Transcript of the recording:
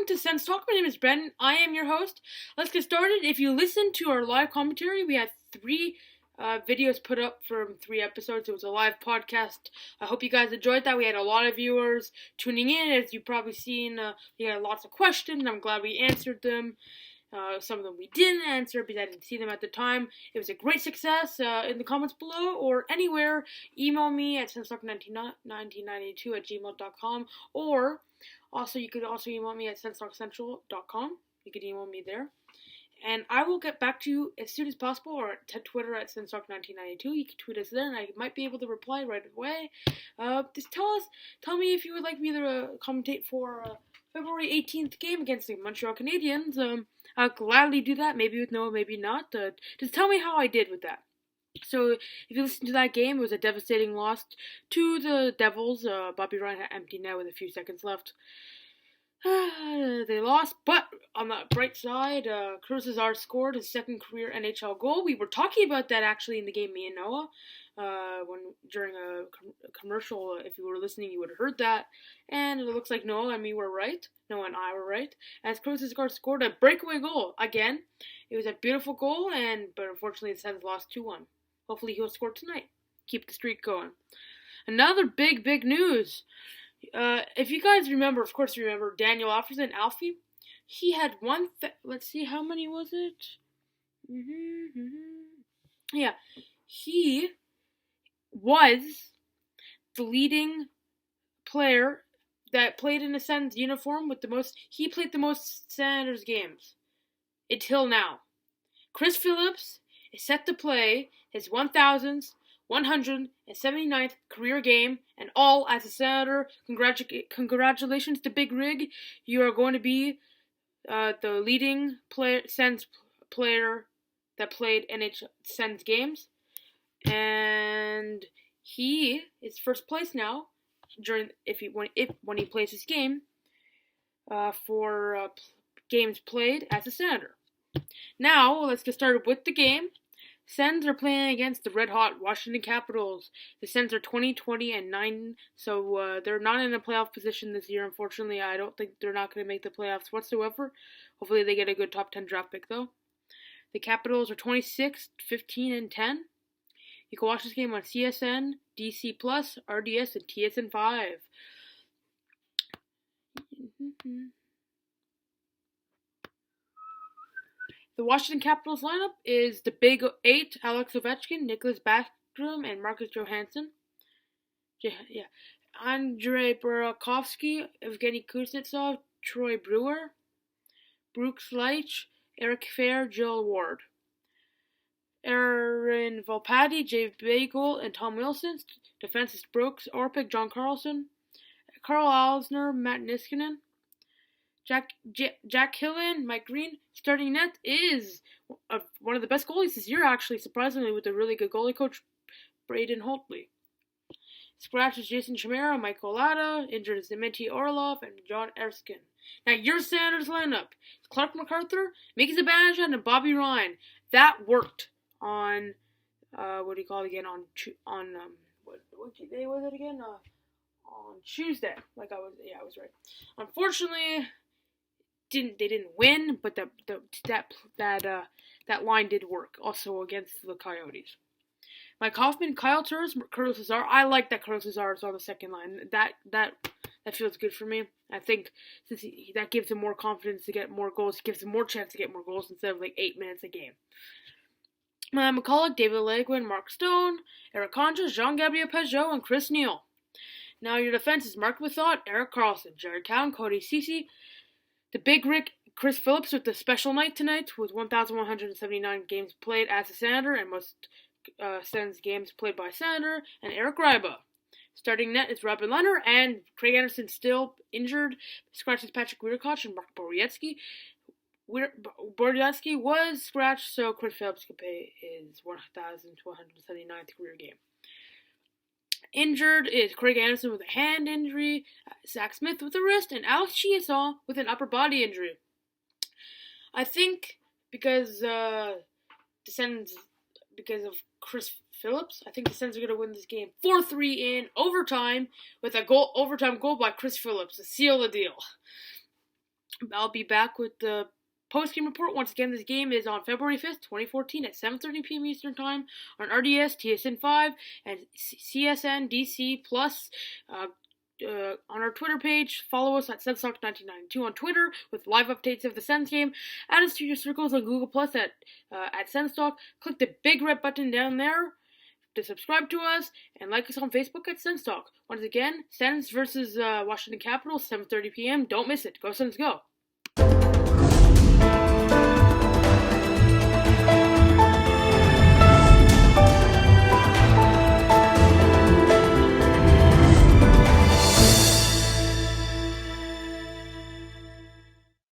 welcome to SENS Talk. My name is Ben. I am your host. Let's get started. If you listen to our live commentary, we had three videos put up from 3 episodes. It was a live podcast. I hope you guys enjoyed that. We had a lot of viewers tuning in. As you've probably seen, we had lots of questions. I'm glad we answered them. Some of them we didn't answer because I didn't see them at the time. It was a great success. In the comments below or anywhere, email me at senstalk1992@gmail.com, or also you could also email me at senstalkcentral.com. You could email me there. And I will get back to you as soon as possible, or to Twitter at senstalk1992. You can tweet us there, and I might be able to reply right away. Just tell me if you would like me to commentate for February 18th game against the Montreal Canadiens. I'll gladly do that. Maybe with no, maybe not. Just tell me how I did with that. So, if you listen to that game, it was a devastating loss to the Devils. Bobby Ryan had empty net with a few seconds left. They lost, but on the bright side, Cezar scored his second career NHL goal. We were talking about that actually in the game, me and Noah, during a commercial. If you were listening, you would have heard that. And it looks like Noah and me were right. Noah and I were right, as Cezar scored a breakaway goal again. It was a beautiful goal, but unfortunately the Sens lost 2-1. Hopefully he'll score tonight. Keep the streak going. Another big news. If you guys remember, of course you remember, Daniel Alfie, he had let's see, how many was it? Yeah, he was the leading player that played in a Sens uniform with he played the most Senators games until now. Chris Phillips is set to play his 1,179th career game, and all as a Senator. Congratulations to Big Rig. You are going to be the leading Sens player that played NHL Sens games, and he is first place now when he plays his game for games played as a Senator. Now let's get started with the game. Sens are playing against the red-hot Washington Capitals. The Sens are 20-9, so they're not in a playoff position this year, unfortunately. I don't think they're not going to make the playoffs whatsoever. Hopefully they get a good top 10 draft pick, though. The Capitals are 26-15-10. You can watch this game on CSN, DC+, RDS, and TSN5. The Washington Capitals lineup is the Big Eight: Alex Ovechkin, Nicholas Backstrom, and Marcus Johansson. Andrei Burakovsky, Evgeny Kuznetsov, Troy Brewer, Brooks Leach, Eric Fair, Jill Ward. Aaron Volpatti, Jay Bagel, and Tom Wilson. Defense is Brooks Orpik, John Carlson, Carl Alsner, Matt Niskanen, Jack Hillen, Mike Green. Starting net is one of the best goalies this year, actually, surprisingly, with a really good goalie coach, Braden Holtley. Scratch is Jason Chimera, Mike Olada. Injured is Dmitry Orlov and John Erskine. Now, your Senators lineup is Clark MacArthur, Mickey Zibanejad, and Bobby Ryan. That worked on, what day was it again? On Tuesday. I was right. Unfortunately, they didn't win, but that line did work. Also against the Coyotes. Mike Hoffman, Kyle Turris, Curtis Cezar. I like that Curtis Cezar is on the second line. That feels good for me. I think since that gives him more confidence to get more goals, gives him more chance to get more goals instead of 8 minutes a game. McCulloch, David Legwin, Mark Stone, Eric Concha, Jean-Gabriel Pajot, and Chris Neal. Now your defense is Mark Method, Eric Carlson, Jared Cowan, Cody Ceci, the Big Rick, Chris Phillips with the special night tonight with 1,179 games played as a Senator and most Sens games played by a Senator, and Eric Ryba. Starting net is Robin Leonard, and Craig Anderson still injured. Scratches Patrick Wierkoch and Mark Borowiecki. Borowiecki was scratched, so Chris Phillips could pay his 1,179th career game. Injured is Craig Anderson with a hand injury, Zach Smith with a wrist, and Alex Chiasson with an upper body injury. I think because of Chris Phillips, I think the Sens are going to win this game 4-3 in overtime with a overtime goal by Chris Phillips to seal the deal. I'll be back with the post-game report. Once again, this game is on February 5th, 2014 at 7:30 p.m. Eastern Time on RDS, TSN 5, and CSN DC Plus. On our Twitter page, follow us at SensTalk1992 on Twitter with live updates of the Sens game. Add us to your circles on Google Plus at SensTalk. Click the big red button down there to subscribe to us, and like us on Facebook at Sens Talk. Once again, Sens versus Washington Capitals, 7:30 p.m. Don't miss it. Go Sens, go!